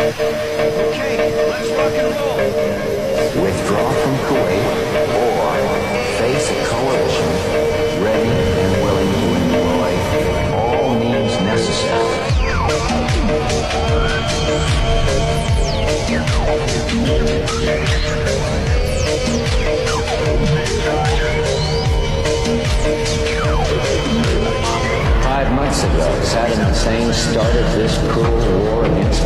Okay, let's rock and roll. Withdraw from Kuwait or face a coalition ready and willing to employ all means necessary. Months ago, Saddam Hussein started this cruel war against